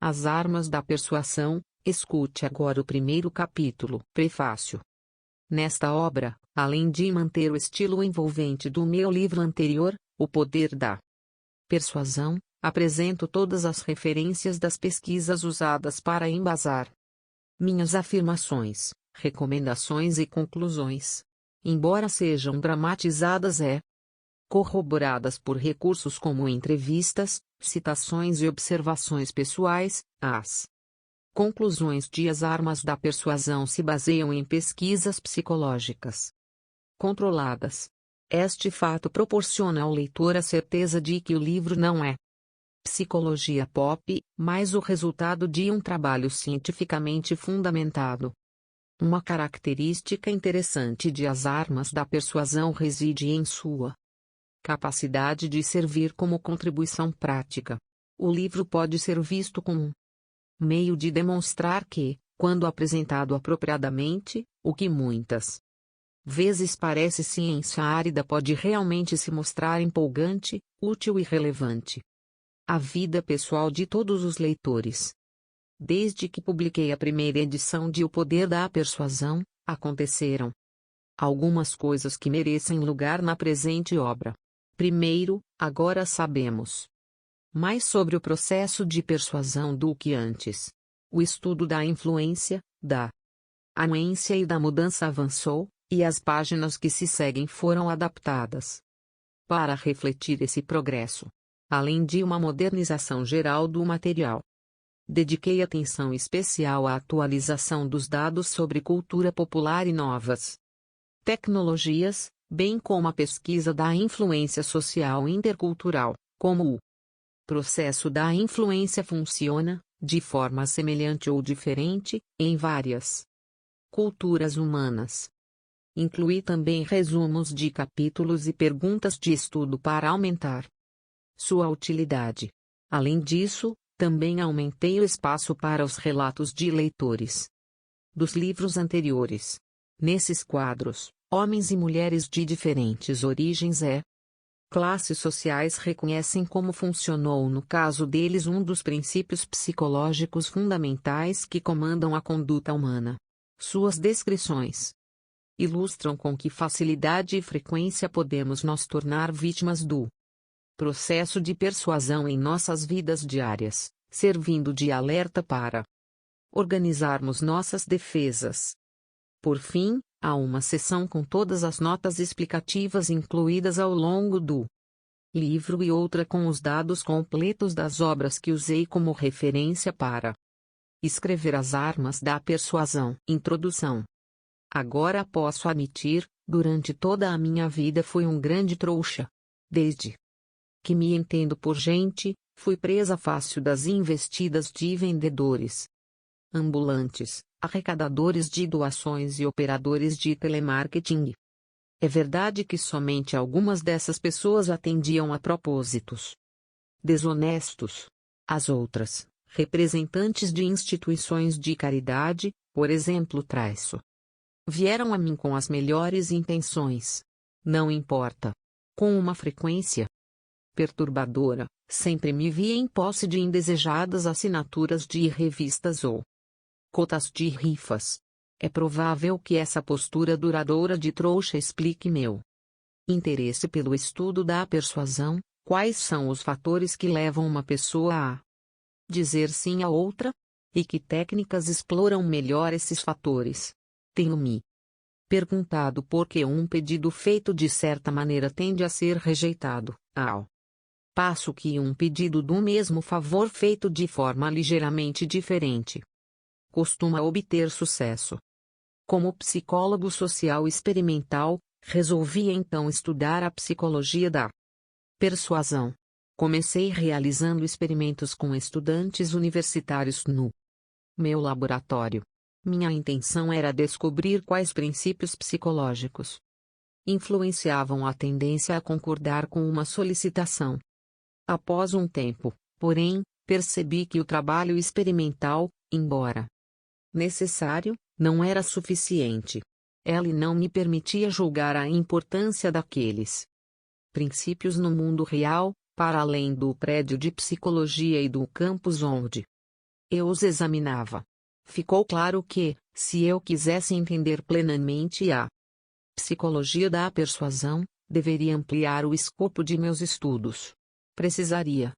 As Armas da Persuasão. Escute agora o primeiro capítulo. Prefácio. Nesta obra, além de manter o estilo envolvente do meu livro anterior, O Poder da Persuasão, apresento todas as referências das pesquisas usadas para embasar minhas afirmações, recomendações e conclusões. Embora sejam dramatizadas corroboradas por recursos como entrevistas, citações e observações pessoais, as conclusões de As Armas da Persuasão se baseiam em pesquisas psicológicas controladas. Este fato proporciona ao leitor a certeza de que o livro não é psicologia pop, mas o resultado de um trabalho cientificamente fundamentado. Uma característica interessante de As Armas da Persuasão reside em sua capacidade de servir como contribuição prática. O livro pode ser visto como um meio de demonstrar que, quando apresentado apropriadamente, o que muitas vezes parece ciência árida pode realmente se mostrar empolgante, útil e relevante à vida pessoal de todos os leitores. Desde que publiquei a primeira edição de O Poder da Persuasão, aconteceram algumas coisas que merecem lugar na presente obra. Primeiro, agora sabemos mais sobre o processo de persuasão do que antes. O estudo da influência, da anuência e da mudança avançou, e as páginas que se seguem foram adaptadas para refletir esse progresso, além de uma modernização geral do material. Dediquei atenção especial à atualização dos dados sobre cultura popular e novas tecnologias, bem como a pesquisa da influência social intercultural, como o processo da influência funciona, de forma semelhante ou diferente, em várias culturas humanas. Incluí também resumos de capítulos e perguntas de estudo para aumentar sua utilidade. Além disso, também aumentei o espaço para os relatos de leitores dos livros anteriores. Nesses quadros, homens e mulheres de diferentes origens e classes sociais reconhecem como funcionou no caso deles um dos princípios psicológicos fundamentais que comandam a conduta humana. Suas descrições ilustram com que facilidade e frequência podemos nos tornar vítimas do processo de persuasão em nossas vidas diárias, servindo de alerta para organizarmos nossas defesas. Por fim, há uma seção com todas as notas explicativas incluídas ao longo do livro e outra com os dados completos das obras que usei como referência para escrever As Armas da Persuasão. Introdução. Agora posso admitir, durante toda a minha vida fui um grande trouxa. Desde que me entendo por gente, fui presa fácil das investidas de vendedores ambulantes, arrecadadores de doações e operadores de telemarketing. É verdade que somente algumas dessas pessoas atendiam a propósitos desonestos. As outras, representantes de instituições de caridade, por exemplo Traiço, vieram a mim com as melhores intenções. Não importa. Com uma frequência perturbadora, sempre me via em posse de indesejadas assinaturas de revistas ou cotas de rifas. É provável que essa postura duradoura de trouxa explique meu interesse pelo estudo da persuasão. Quais são os fatores que levam uma pessoa a dizer sim a outra? E que técnicas exploram melhor esses fatores? Tenho me perguntado por que um pedido feito de certa maneira tende a ser rejeitado, ao passo que um pedido do mesmo favor feito de forma ligeiramente diferente costuma obter sucesso. Como psicólogo social experimental, resolvi então estudar a psicologia da persuasão. Comecei realizando experimentos com estudantes universitários no meu laboratório. Minha intenção era descobrir quais princípios psicológicos influenciavam a tendência a concordar com uma solicitação. Após um tempo, porém, percebi que o trabalho experimental, embora necessário, não era suficiente. Ele não me permitia julgar a importância daqueles princípios no mundo real, para além do prédio de psicologia e do campus onde Eu os examinava. Ficou claro que, se eu quisesse entender plenamente a psicologia da persuasão, deveria ampliar o escopo de meus estudos. Precisaria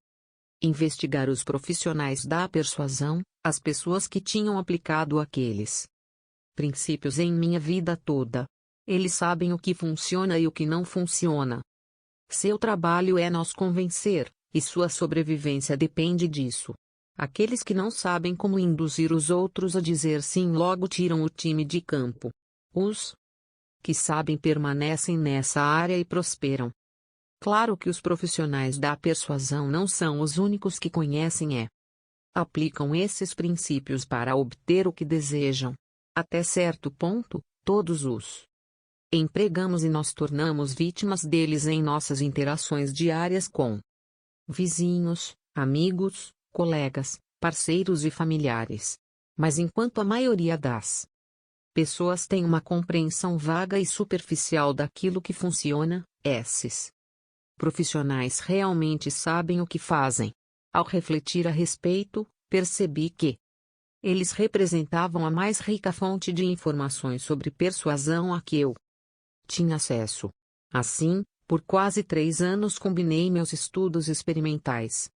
investigar os profissionais da persuasão, as pessoas que tinham aplicado aqueles princípios em minha vida toda. Eles sabem o que funciona e o que não funciona. Seu trabalho é nos convencer, e sua sobrevivência depende disso. Aqueles que não sabem como induzir os outros a dizer sim logo tiram o time de campo. Os que sabem permanecem nessa área e prosperam. Claro que os profissionais da persuasão não são os únicos que conhecem aplicam esses princípios para obter o que desejam. Até certo ponto, todos os empregamos e nos tornamos vítimas deles em nossas interações diárias com vizinhos, amigos, colegas, parceiros e familiares. Mas enquanto a maioria das pessoas tem uma compreensão vaga e superficial daquilo que funciona, esses profissionais realmente sabem o que fazem. Ao refletir a respeito, percebi que eles representavam a mais rica fonte de informações sobre persuasão a que eu tinha acesso. Assim, por quase 3 anos combinei meus estudos experimentais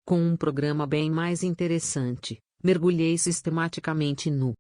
com um programa bem mais interessante. Mergulhei sistematicamente no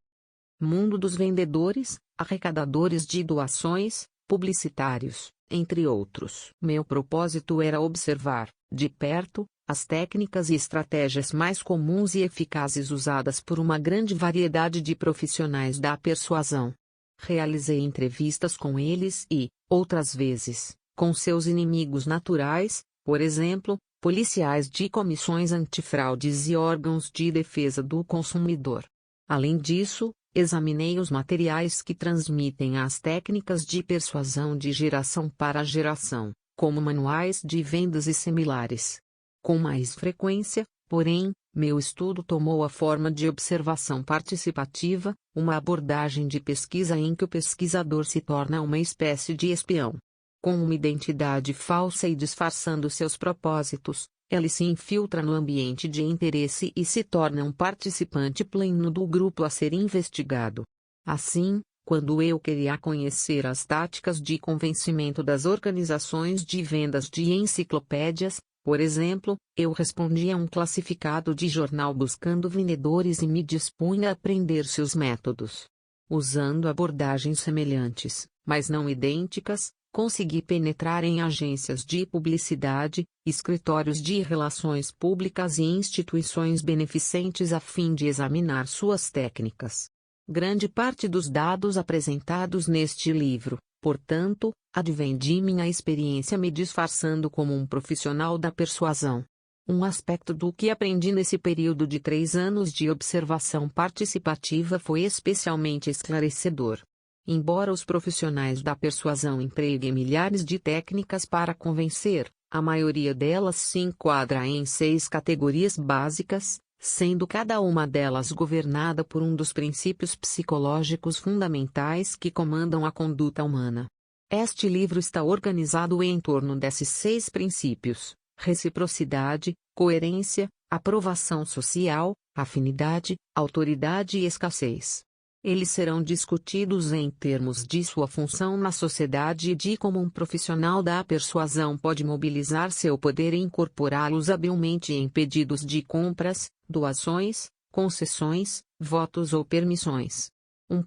mundo dos vendedores, arrecadadores de doações, publicitários, entre outros. Meu propósito era observar, de perto, as técnicas e estratégias mais comuns e eficazes usadas por uma grande variedade de profissionais da persuasão. Realizei entrevistas com eles e, outras vezes, com seus inimigos naturais, por exemplo, policiais de comissões antifraudes e órgãos de defesa do consumidor. Além disso, examinei os materiais que transmitem as técnicas de persuasão de geração para geração, como manuais de vendas e similares. Com mais frequência, porém, meu estudo tomou a forma de observação participativa, uma abordagem de pesquisa em que o pesquisador se torna uma espécie de espião. Com uma identidade falsa e disfarçando seus propósitos, ele se infiltra no ambiente de interesse e se torna um participante pleno do grupo a ser investigado. Assim, quando eu queria conhecer as táticas de convencimento das organizações de vendas de enciclopédias, por exemplo, eu respondia a um classificado de jornal buscando vendedores e me dispunha a aprender seus métodos. Usando abordagens semelhantes, mas não idênticas, consegui penetrar em agências de publicidade, escritórios de relações públicas e instituições beneficentes a fim de examinar suas técnicas. Grande parte dos dados apresentados neste livro, portanto, advém de minha experiência me disfarçando como um profissional da persuasão. Um aspecto do que aprendi nesse período de 3 anos de observação participativa foi especialmente esclarecedor. Embora os profissionais da persuasão empreguem milhares de técnicas para convencer, a maioria delas se enquadra em 6 categorias básicas, sendo cada uma delas governada por um dos princípios psicológicos fundamentais que comandam a conduta humana. Este livro está organizado em torno desses 6 princípios: reciprocidade, coerência, aprovação social, afinidade, autoridade e escassez. Eles serão discutidos em termos de sua função na sociedade e de como um profissional da persuasão pode mobilizar seu poder e incorporá-los habilmente em pedidos de compras, doações, concessões, votos ou permissões.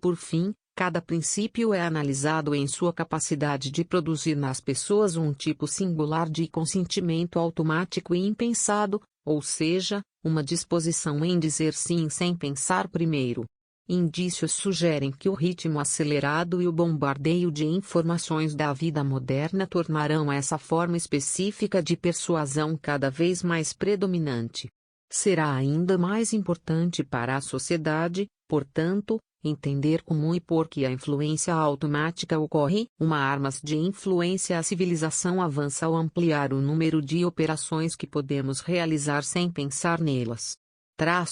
Por fim, cada princípio é analisado em sua capacidade de produzir nas pessoas um tipo singular de consentimento automático e impensado, ou seja, uma disposição em dizer sim sem pensar primeiro. Indícios sugerem que o ritmo acelerado e o bombardeio de informações da vida moderna tornarão essa forma específica de persuasão cada vez mais predominante. Será ainda mais importante para a sociedade, portanto, entender como e por que a influência automática ocorre. Armas de influência. A civilização avança ao ampliar o número de operações que podemos realizar sem pensar nelas.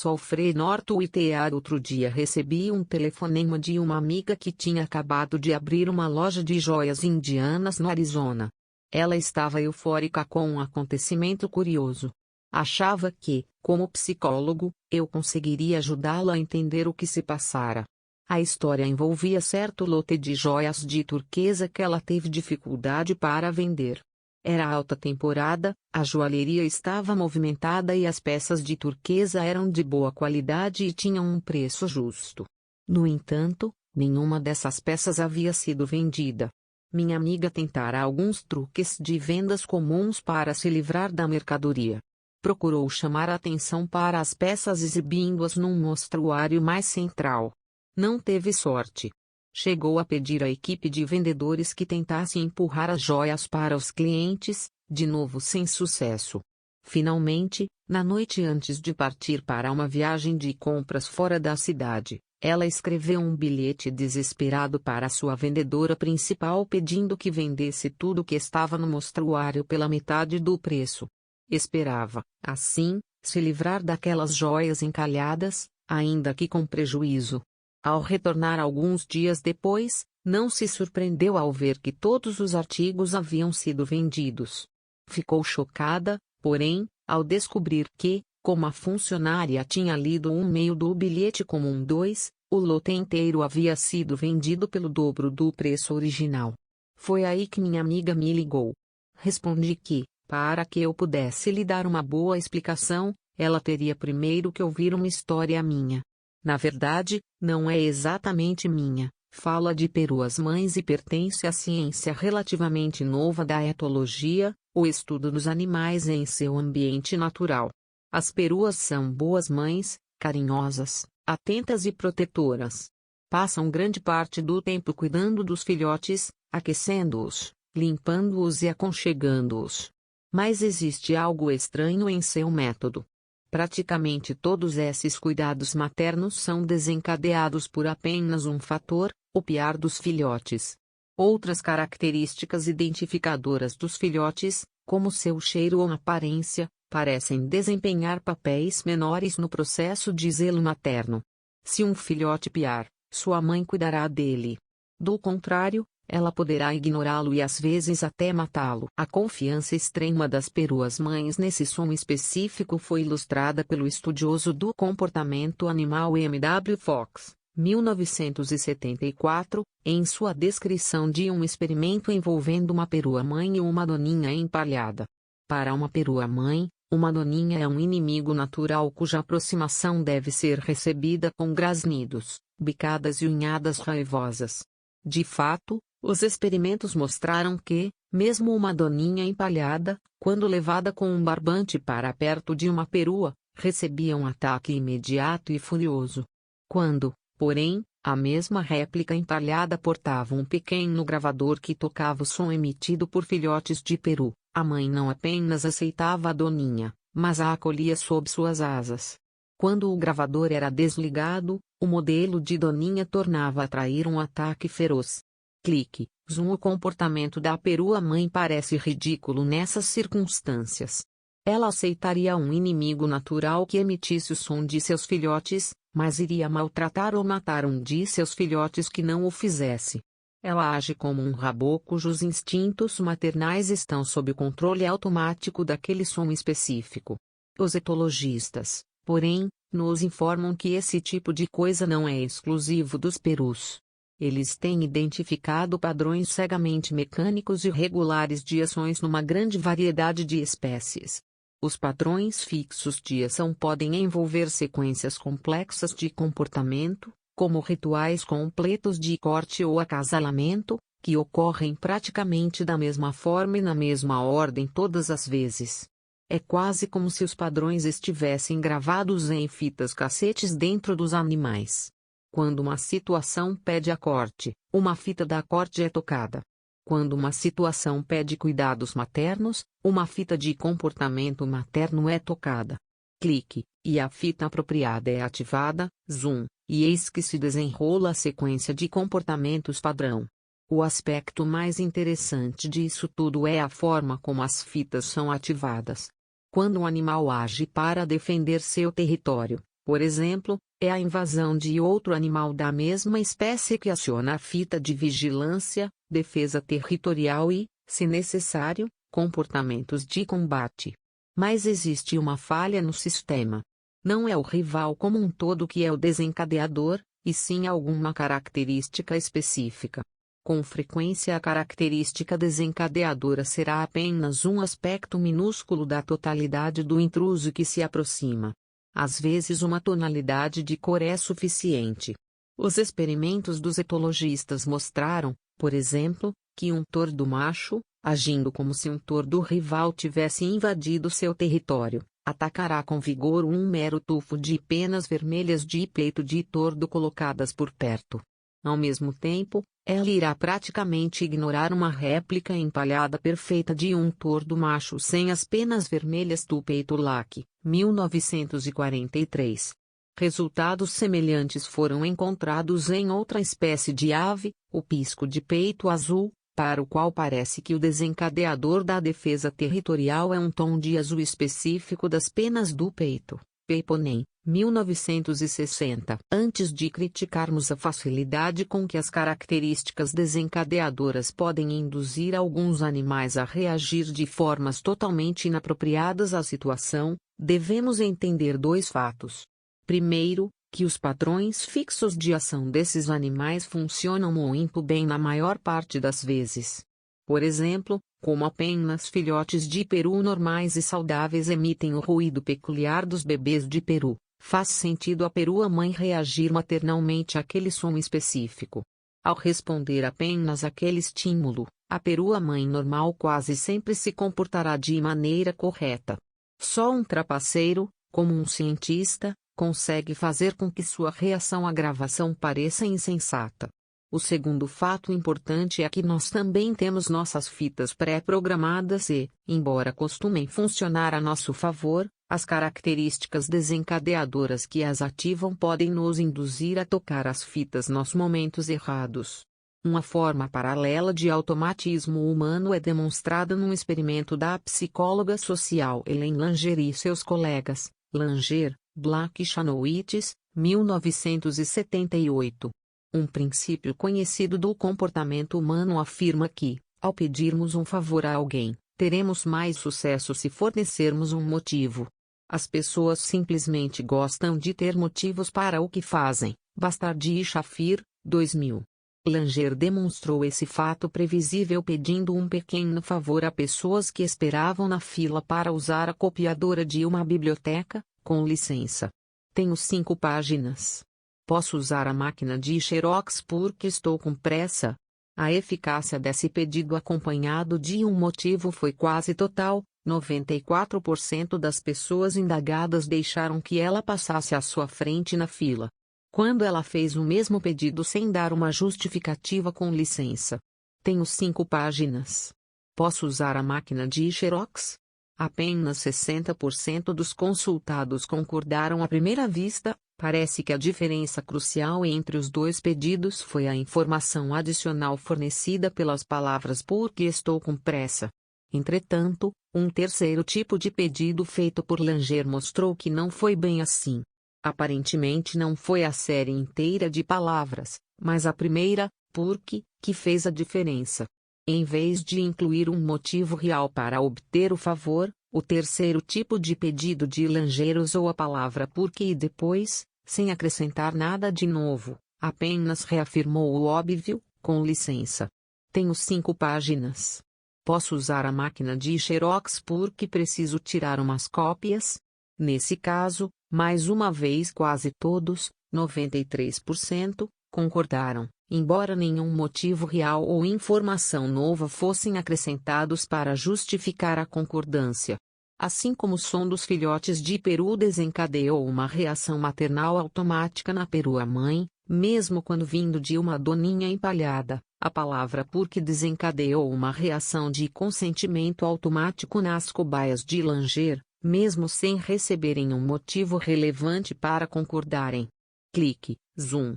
Alfred Northwhite. Outro dia recebi um telefonema de uma amiga que tinha acabado de abrir uma loja de joias indianas no Arizona. Ela estava eufórica com um acontecimento curioso. Achava que, como psicólogo, eu conseguiria ajudá-la a entender o que se passara. A história envolvia certo lote de joias de turquesa que ela teve dificuldade para vender. Era alta temporada, a joalheria estava movimentada e as peças de turquesa eram de boa qualidade e tinham um preço justo. No entanto, nenhuma dessas peças havia sido vendida. Minha amiga tentara alguns truques de vendas comuns para se livrar da mercadoria. Procurou chamar a atenção para as peças exibindo-as num mostruário mais central. Não teve sorte. Chegou a pedir à equipe de vendedores que tentasse empurrar as joias para os clientes, de novo sem sucesso. Finalmente, na noite antes de partir para uma viagem de compras fora da cidade, ela escreveu um bilhete desesperado para sua vendedora principal pedindo que vendesse tudo que estava no mostruário pela metade do preço. Esperava, assim, se livrar daquelas joias encalhadas, ainda que com prejuízo. Ao retornar alguns dias depois, não se surpreendeu ao ver que todos os artigos haviam sido vendidos. Ficou chocada, porém, ao descobrir que, como a funcionária tinha lido um meio do bilhete como um 2, o lote inteiro havia sido vendido pelo dobro do preço original. Foi aí que minha amiga me ligou. Respondi que, para que eu pudesse lhe dar uma boa explicação, ela teria primeiro que ouvir uma história minha. Na verdade, não é exatamente minha, fala de peruas mães e pertence à ciência relativamente nova da etologia, o estudo dos animais em seu ambiente natural. As peruas são boas mães, carinhosas, atentas e protetoras. Passam grande parte do tempo cuidando dos filhotes, aquecendo-os, limpando-os e aconchegando-os. Mas existe algo estranho em seu método. Praticamente todos esses cuidados maternos são desencadeados por apenas um fator, o piar dos filhotes. Outras características identificadoras dos filhotes, como seu cheiro ou aparência, parecem desempenhar papéis menores no processo de zelo materno. Se um filhote piar, sua mãe cuidará dele. Do contrário, ela poderá ignorá-lo e às vezes até matá-lo. A confiança extrema das peruas mães nesse som específico foi ilustrada pelo estudioso do comportamento animal M. W. Fox, 1974, em sua descrição de um experimento envolvendo uma perua mãe e uma doninha empalhada. Para uma perua mãe, uma doninha é um inimigo natural cuja aproximação deve ser recebida com grasnidos, bicadas e unhadas raivosas. De fato, os experimentos mostraram que, mesmo uma doninha empalhada, quando levada com um barbante para perto de uma perua, recebia um ataque imediato e furioso. Quando, porém, a mesma réplica empalhada portava um pequeno gravador que tocava o som emitido por filhotes de peru, a mãe não apenas aceitava a doninha, mas a acolhia sob suas asas. Quando o gravador era desligado, o modelo de doninha tornava a atrair um ataque feroz. Clique, zoom. O comportamento da perua-mãe parece ridículo nessas circunstâncias. Ela aceitaria um inimigo natural que emitisse o som de seus filhotes, mas iria maltratar ou matar um de seus filhotes que não o fizesse. Ela age como um robô cujos instintos maternais estão sob o controle automático daquele som específico. Os etologistas, porém, nos informam que esse tipo de coisa não é exclusivo dos perus. Eles têm identificado padrões cegamente mecânicos e regulares de ações numa grande variedade de espécies. Os padrões fixos de ação podem envolver sequências complexas de comportamento, como rituais completos de corte ou acasalamento, que ocorrem praticamente da mesma forma e na mesma ordem todas as vezes. É quase como se os padrões estivessem gravados em fitas cassetes dentro dos animais. Quando uma situação pede a corte, uma fita da corte é tocada. Quando uma situação pede cuidados maternos, uma fita de comportamento materno é tocada. Clique, e a fita apropriada é ativada, zoom, e eis que se desenrola a sequência de comportamentos padrão. O aspecto mais interessante disso tudo é a forma como as fitas são ativadas. Quando um animal age para defender seu território, por exemplo, é a invasão de outro animal da mesma espécie que aciona a fita de vigilância, defesa territorial e, se necessário, comportamentos de combate. Mas existe uma falha no sistema. Não é o rival como um todo que é o desencadeador, e sim alguma característica específica. Com frequência a característica desencadeadora será apenas um aspecto minúsculo da totalidade do intruso que se aproxima. Às vezes uma tonalidade de cor é suficiente. Os experimentos dos etologistas mostraram, por exemplo, que um tordo macho, agindo como se um tordo rival tivesse invadido seu território, atacará com vigor um mero tufo de penas vermelhas de peito de tordo colocadas por perto. Ao mesmo tempo, ela irá praticamente ignorar uma réplica empalhada perfeita de um tordo macho sem as penas vermelhas do peito. Lack, 1943. Resultados semelhantes foram encontrados em outra espécie de ave, o pisco de peito azul, para o qual parece que o desencadeador da defesa territorial é um tom de azul específico das penas do peito. Peiponen, 1960. Antes de criticarmos a facilidade com que as características desencadeadoras podem induzir alguns animais a reagir de formas totalmente inapropriadas à situação, devemos entender dois fatos. Primeiro, que os padrões fixos de ação desses animais funcionam muito bem na maior parte das vezes. Por exemplo, como apenas filhotes de peru normais e saudáveis emitem o ruído peculiar dos bebês de peru, faz sentido a perua-mãe reagir maternalmente àquele som específico. Ao responder apenas àquele estímulo, a perua-mãe normal quase sempre se comportará de maneira correta. Só um trapaceiro, como um cientista, consegue fazer com que sua reação à gravação pareça insensata. O segundo fato importante é que nós também temos nossas fitas pré-programadas e, embora costumem funcionar a nosso favor, as características desencadeadoras que as ativam podem nos induzir a tocar as fitas nos momentos errados. Uma forma paralela de automatismo humano é demonstrada num experimento da psicóloga social Ellen Langer e seus colegas, Langer, Black e Chanowitz, 1978. Um princípio conhecido do comportamento humano afirma que, ao pedirmos um favor a alguém, teremos mais sucesso se fornecermos um motivo. As pessoas simplesmente gostam de ter motivos para o que fazem. Bastardi e Shafir, 2000. Langer demonstrou esse fato previsível pedindo um pequeno favor a pessoas que esperavam na fila para usar a copiadora de uma biblioteca, com licença. Tenho 5 páginas. Posso usar a máquina de Xerox porque estou com pressa? A eficácia desse pedido acompanhado de um motivo foi quase total. 94% das pessoas indagadas deixaram que ela passasse à sua frente na fila. Quando ela fez o mesmo pedido sem dar uma justificativa com licença. Tenho 5 páginas. Posso usar a máquina de Xerox? Apenas 60% dos consultados concordaram à primeira vista. Parece que a diferença crucial entre os dois pedidos foi a informação adicional fornecida pelas palavras porque estou com pressa. Entretanto, um terceiro tipo de pedido feito por Langer mostrou que não foi bem assim. Aparentemente não foi a série inteira de palavras, mas a primeira, porque, que fez a diferença. Em vez de incluir um motivo real para obter o favor, o terceiro tipo de pedido de Langer usou a palavra porque e depois, sem acrescentar nada de novo, apenas reafirmou o óbvio, com licença. Tenho 5 páginas. Posso usar a máquina de Xerox porque preciso tirar umas cópias? Nesse caso, mais uma vez quase todos, 93%, concordaram, embora nenhum motivo real ou informação nova fossem acrescentados para justificar a concordância. Assim como o som dos filhotes de peru desencadeou uma reação maternal automática na perua-mãe, mesmo quando vindo de uma doninha empalhada, a palavra porque desencadeou uma reação de consentimento automático nas cobaias de Langer, mesmo sem receberem um motivo relevante para concordarem. Clique, zoom.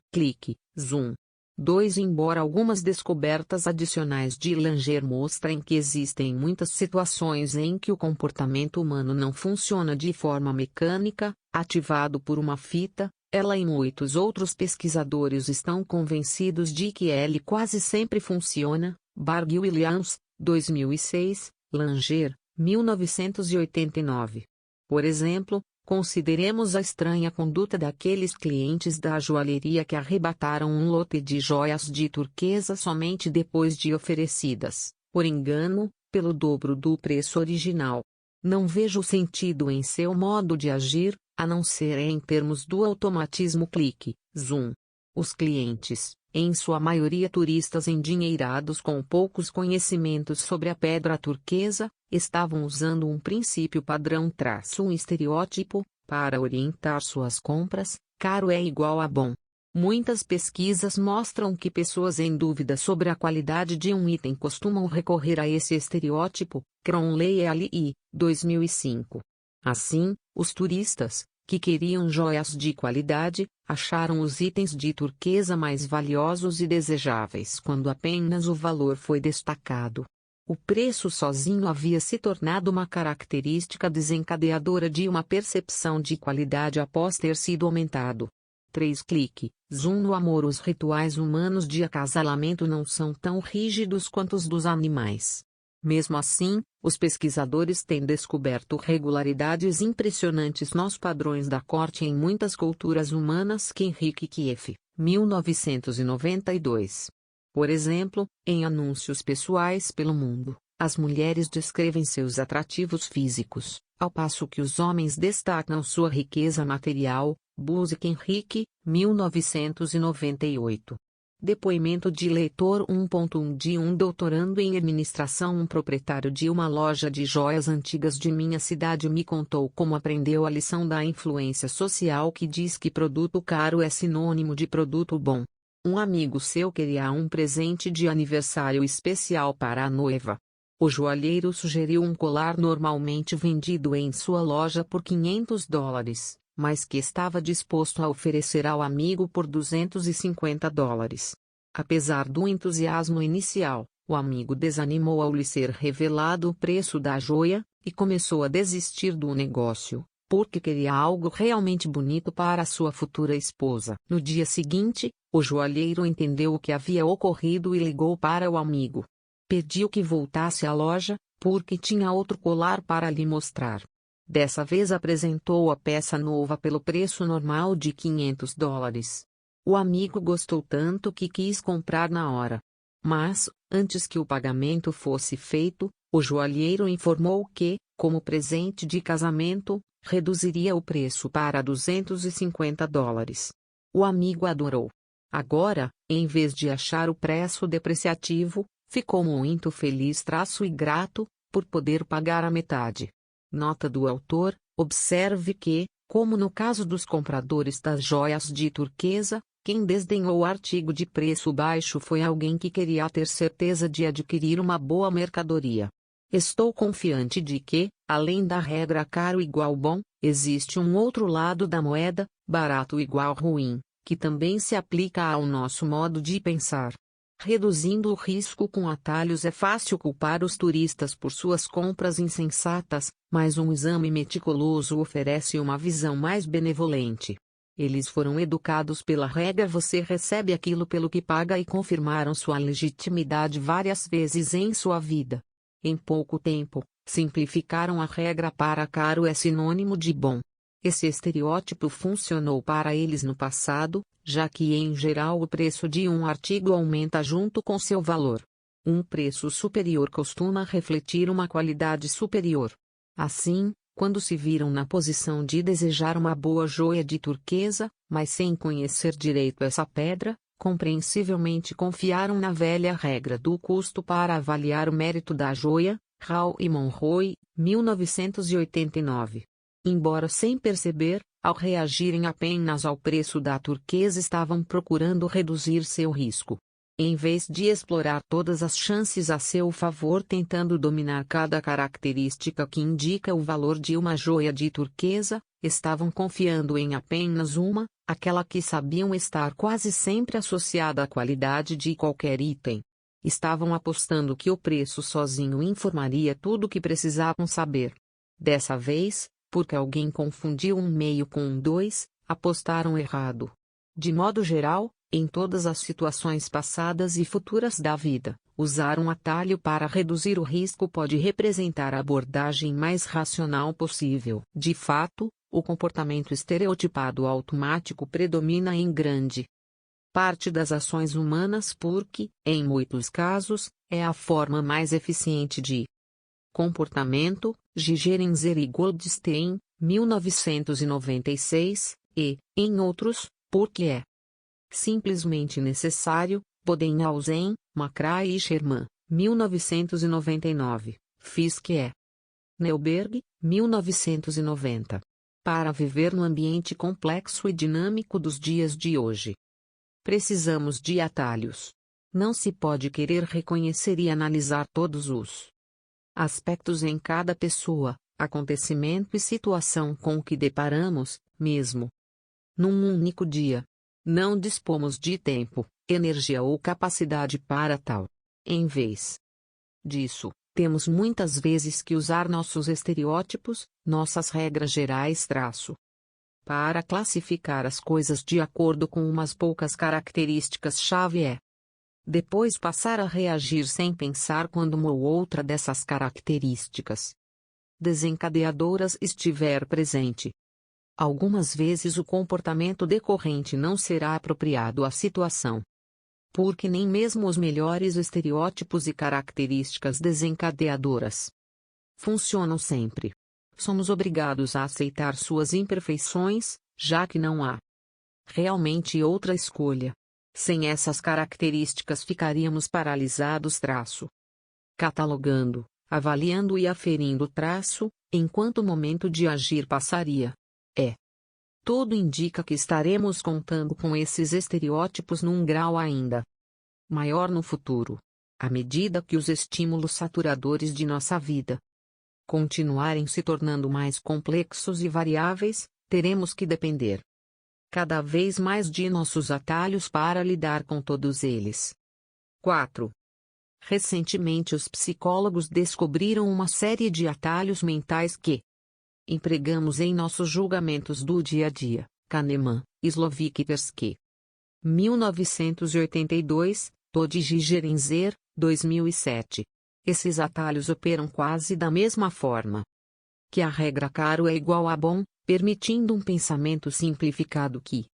2. Embora algumas descobertas adicionais de Langer mostrem que existem muitas situações em que o comportamento humano não funciona de forma mecânica, ativado por uma fita, ela e muitos outros pesquisadores estão convencidos de que ele quase sempre funciona. Barg Williams, 2006, Langer, 1989. Por exemplo, consideremos a estranha conduta daqueles clientes da joalheria que arrebataram um lote de joias de turquesa somente depois de oferecidas, por engano, pelo dobro do preço original. Não vejo sentido em seu modo de agir, a não ser em termos do automatismo clique, zoom. Os clientes, em sua maioria turistas endinheirados com poucos conhecimentos sobre a pedra turquesa, estavam usando um princípio padrão um estereótipo, para orientar suas compras: caro é igual a bom. Muitas pesquisas mostram que pessoas em dúvida sobre a qualidade de um item costumam recorrer a esse estereótipo. Cronley et 2005. Assim, os turistas, que queriam joias de qualidade, acharam os itens de turquesa mais valiosos e desejáveis quando apenas o valor foi destacado. O preço sozinho havia se tornado uma característica desencadeadora de uma percepção de qualidade após ter sido aumentado. 3 clique, zoom no amor. Os rituais humanos de acasalamento não são tão rígidos quanto os dos animais. Mesmo assim, os pesquisadores têm descoberto regularidades impressionantes nos padrões da corte em muitas culturas humanas. Henrique Kieff, 1992. Por exemplo, em anúncios pessoais pelo mundo, as mulheres descrevem seus atrativos físicos, ao passo que os homens destacam sua riqueza material. Buzik Henrique, 1998. Depoimento de leitor 1.1 de um doutorando em administração. Um proprietário de uma loja de joias antigas de minha cidade me contou como aprendeu a lição da influência social que diz que produto caro é sinônimo de produto bom. Um amigo seu queria um presente de aniversário especial para a noiva. O joalheiro sugeriu um colar normalmente vendido em sua loja por $500, mas que estava disposto a oferecer ao amigo por $250. Apesar do entusiasmo inicial, o amigo desanimou ao lhe ser revelado o preço da joia, e começou a desistir do negócio, porque queria algo realmente bonito para sua futura esposa. No dia seguinte, o joalheiro entendeu o que havia ocorrido e ligou para o amigo. Pediu que voltasse à loja, porque tinha outro colar para lhe mostrar. Dessa vez apresentou a peça nova pelo preço normal de $500. O amigo gostou tanto que quis comprar na hora. Mas, antes que o pagamento fosse feito, o joalheiro informou que, como presente de casamento, reduziria o preço para $250. O amigo adorou. Agora, em vez de achar o preço depreciativo, ficou muito feliz e grato, por poder pagar a metade. Nota do autor: observe que, como no caso dos compradores das joias de turquesa, quem desdenhou o artigo de preço baixo foi alguém que queria ter certeza de adquirir uma boa mercadoria. Estou confiante de que, além da regra caro igual bom, existe um outro lado da moeda, barato igual ruim, que também se aplica ao nosso modo de pensar. Reduzindo o risco com atalhos. É fácil culpar os turistas por suas compras insensatas, mas um exame meticuloso oferece uma visão mais benevolente. Eles foram educados pela regra você recebe aquilo pelo que paga e confirmaram sua legitimidade várias vezes em sua vida. Em pouco tempo, simplificaram a regra para caro é sinônimo de bom. Esse estereótipo funcionou para eles no passado, já que em geral o preço de um artigo aumenta junto com seu valor. Um preço superior costuma refletir uma qualidade superior. Assim, quando se viram na posição de desejar uma boa joia de turquesa, mas sem conhecer direito essa pedra, compreensivelmente confiaram na velha regra do custo para avaliar o mérito da joia. Hall e Monroe, 1989. Embora sem perceber, ao reagirem apenas ao preço da turquesa estavam procurando reduzir seu risco. Em vez de explorar todas as chances a seu favor tentando dominar cada característica que indica o valor de uma joia de turquesa, estavam confiando em apenas uma, aquela que sabiam estar quase sempre associada à qualidade de qualquer item. Estavam apostando que o preço sozinho informaria tudo o que precisavam saber. Dessa vez, porque alguém confundiu um meio com um 2, apostaram errado. De modo geral, Em todas as situações passadas e futuras da vida, usar um atalho para reduzir o risco pode representar a abordagem mais racional possível. De fato, o comportamento estereotipado automático predomina em grande parte das ações humanas porque, em muitos casos, é a forma mais eficiente de comportamento. Gigerenzer e Goldstein, 1996, e, em outros, porque é simplesmente necessário. Bodenhausen, McCrae e Sherman, 1999, Fiske e. Neuberg, 1990. Para viver no ambiente complexo e dinâmico dos dias de hoje, precisamos de atalhos. Não se pode querer reconhecer e analisar todos os aspectos em cada pessoa, acontecimento e situação com que deparamos, mesmo num único dia. Não dispomos de tempo, energia ou capacidade para tal. Em vez disso, temos muitas vezes que usar nossos estereótipos, nossas regras gerais para classificar as coisas de acordo com umas poucas características-chave e depois passar a reagir sem pensar quando uma ou outra dessas características desencadeadoras estiver presente. Algumas vezes o comportamento decorrente não será apropriado à situação, porque nem mesmo os melhores estereótipos e características desencadeadoras funcionam sempre. Somos obrigados a aceitar suas imperfeições, já que não há realmente outra escolha. Sem essas características ficaríamos paralisados catalogando, avaliando e aferindo enquanto o momento de agir passaria. Tudo indica que estaremos contando com esses estereótipos num grau ainda maior no futuro, à medida que os estímulos saturadores de nossa vida continuarem se tornando mais complexos e variáveis, teremos que depender cada vez mais de nossos atalhos para lidar com todos eles. 4. Recentemente os psicólogos descobriram uma série de atalhos mentais que empregamos em nossos julgamentos do dia a dia. Kahneman, Slovikitersky. 1982, Todd Gigerenzer, 2007. Esses atalhos operam quase da mesma forma que a regra caro é igual a bom, permitindo um pensamento simplificado que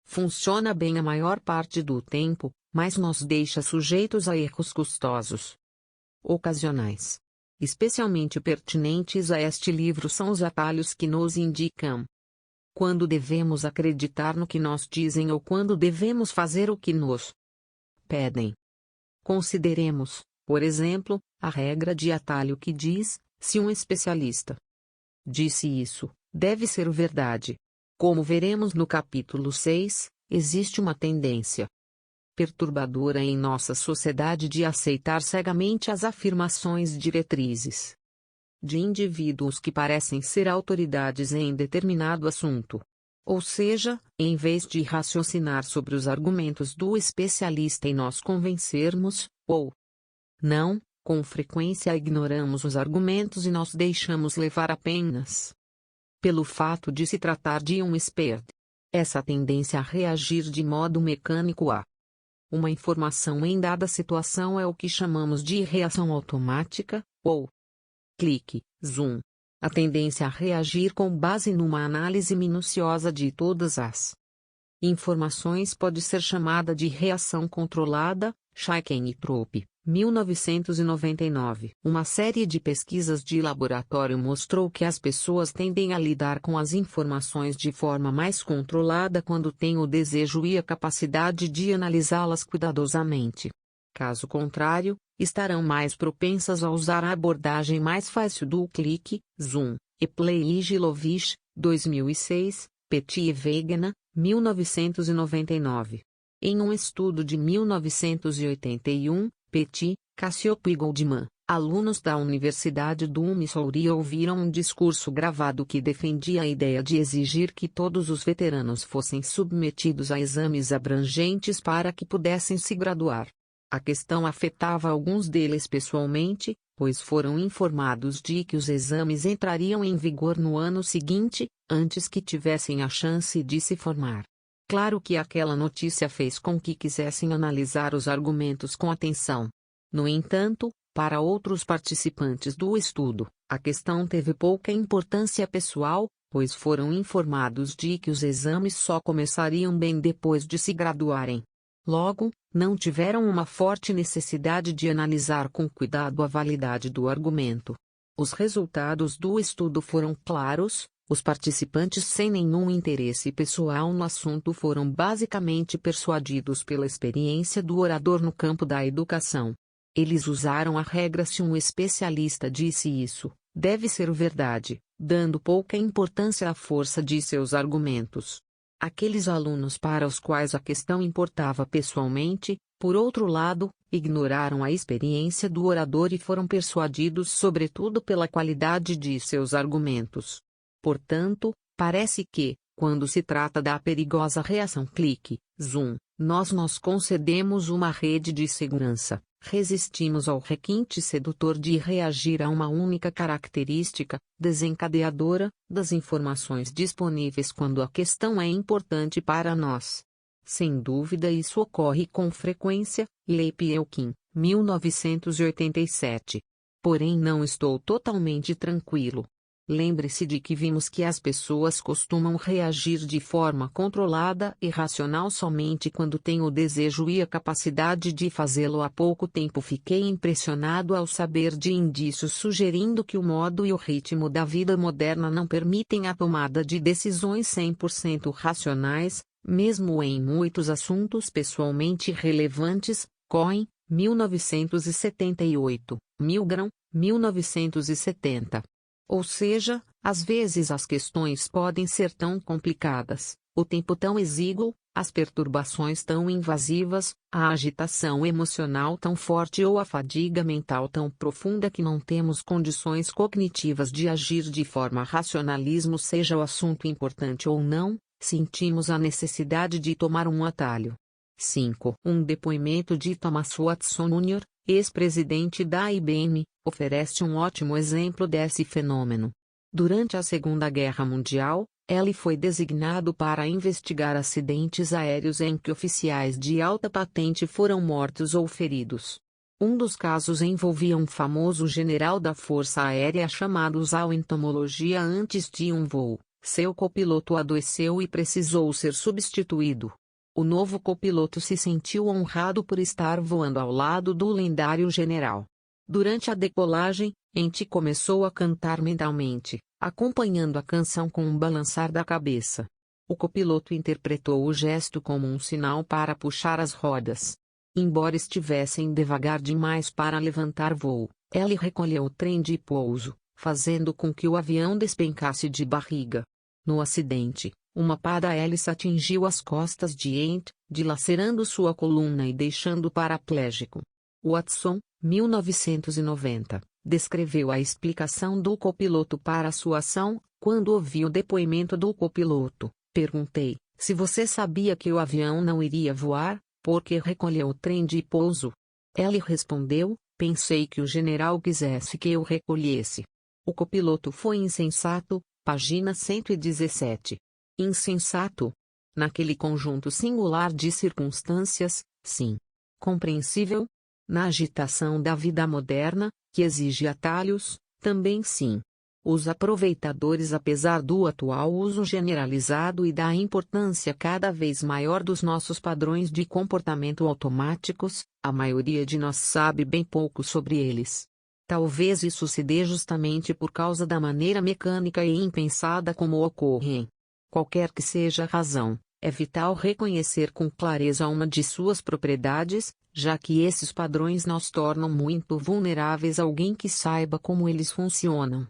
funciona bem a maior parte do tempo, mas nos deixa sujeitos a erros custosos ocasionais. Especialmente pertinentes a este livro são os atalhos que nos indicam quando devemos acreditar no que nos dizem ou quando devemos fazer o que nos pedem. Consideremos, por exemplo, a regra de atalho que diz: se um especialista disse isso, deve ser verdade. Como veremos no capítulo 6, existe uma tendência perturbadora em nossa sociedade de aceitar cegamente as afirmações diretrizes de indivíduos que parecem ser autoridades em determinado assunto. Ou seja, em vez de raciocinar sobre os argumentos do especialista e nos convencermos, ou não, com frequência ignoramos os argumentos e nos deixamos levar apenas pelo fato de se tratar de um expert. Essa tendência a reagir de modo mecânico a uma informação em dada situação é o que chamamos de reação automática, ou clique, zoom. A tendência a reagir com base numa análise minuciosa de todas as informações pode ser chamada de reação controlada. Chaiken e Trope, 1999. Uma série de pesquisas de laboratório mostrou que as pessoas tendem a lidar com as informações de forma mais controlada quando têm o desejo e a capacidade de analisá-las cuidadosamente. Caso contrário, estarão mais propensas a usar a abordagem mais fácil do clique, zoom, e play. Gilovich, 2006, Petit e Wegener, 1999. Em um estudo de 1981, Petit, Cassioppo e Goldman, alunos da Universidade do Missouri ouviram um discurso gravado que defendia a ideia de exigir que todos os veteranos fossem submetidos a exames abrangentes para que pudessem se graduar. A questão afetava alguns deles pessoalmente, pois foram informados de que os exames entrariam em vigor no ano seguinte, antes que tivessem a chance de se formar. Claro que aquela notícia fez com que quisessem analisar os argumentos com atenção. No entanto, para outros participantes do estudo, a questão teve pouca importância pessoal, pois foram informados de que os exames só começariam bem depois de se graduarem. Logo, não tiveram uma forte necessidade de analisar com cuidado a validade do argumento. Os resultados do estudo foram claros. Os participantes sem nenhum interesse pessoal no assunto foram basicamente persuadidos pela experiência do orador no campo da educação. Eles usaram a regra "se um especialista disse isso, deve ser verdade", dando pouca importância à força de seus argumentos. Aqueles alunos para os quais a questão importava pessoalmente, por outro lado, ignoraram a experiência do orador e foram persuadidos sobretudo pela qualidade de seus argumentos. Portanto, parece que, quando se trata da perigosa reação clique-zoom, nós concedemos uma rede de segurança, resistimos ao requinte sedutor de reagir a uma única característica, desencadeadora, das informações disponíveis quando a questão é importante para nós. Sem dúvida isso ocorre com frequência, Lei Pielkin, 1987. Porém não estou totalmente tranquilo. Lembre-se de que vimos que as pessoas costumam reagir de forma controlada e racional somente quando têm o desejo e a capacidade de fazê-lo. Há pouco tempo fiquei impressionado ao saber de indícios sugerindo que o modo e o ritmo da vida moderna não permitem a tomada de decisões 100% racionais, mesmo em muitos assuntos pessoalmente relevantes. Cohen, 1978, Milgram, 1970. Ou seja, às vezes as questões podem ser tão complicadas, o tempo tão exíguo, as perturbações tão invasivas, a agitação emocional tão forte ou a fadiga mental tão profunda que não temos condições cognitivas de agir de forma racionalismo, seja o assunto importante ou não, sentimos a necessidade de tomar um atalho. 5. Um depoimento de Thomas Watson Jr., ex-presidente da IBM, oferece um ótimo exemplo desse fenômeno. Durante a Segunda Guerra Mundial, ele foi designado para investigar acidentes aéreos em que oficiais de alta patente foram mortos ou feridos. Um dos casos envolvia um famoso general da Força Aérea chamado usar entomologia antes de um voo. Seu copiloto adoeceu e precisou ser substituído. O novo copiloto se sentiu honrado por estar voando ao lado do lendário general. Durante a decolagem, Enti começou a cantar mentalmente, acompanhando a canção com um balançar da cabeça. O copiloto interpretou o gesto como um sinal para puxar as rodas. Embora estivessem devagar demais para levantar voo, ele recolheu o trem de pouso, fazendo com que o avião despencasse de barriga. No acidente, uma pá da hélice atingiu as costas de Ent, dilacerando sua coluna e deixando paraplégico. Watson, 1990, descreveu a explicação do copiloto para sua ação. Quando ouvi o depoimento do copiloto, perguntei: se você sabia que o avião não iria voar, por que recolheu o trem de pouso? Ele respondeu: pensei que o general quisesse que eu recolhesse. O copiloto foi insensato. Página 117. Insensato? Naquele conjunto singular de circunstâncias, sim. Compreensível? Na agitação da vida moderna, que exige atalhos, também sim. Os aproveitadores, apesar do atual uso generalizado e da importância cada vez maior dos nossos padrões de comportamento automáticos, a maioria de nós sabe bem pouco sobre eles. Talvez isso se dê justamente por causa da maneira mecânica e impensada como ocorrem. Qualquer que seja a razão, é vital reconhecer com clareza uma de suas propriedades, já que esses padrões nos tornam muito vulneráveis a alguém que saiba como eles funcionam.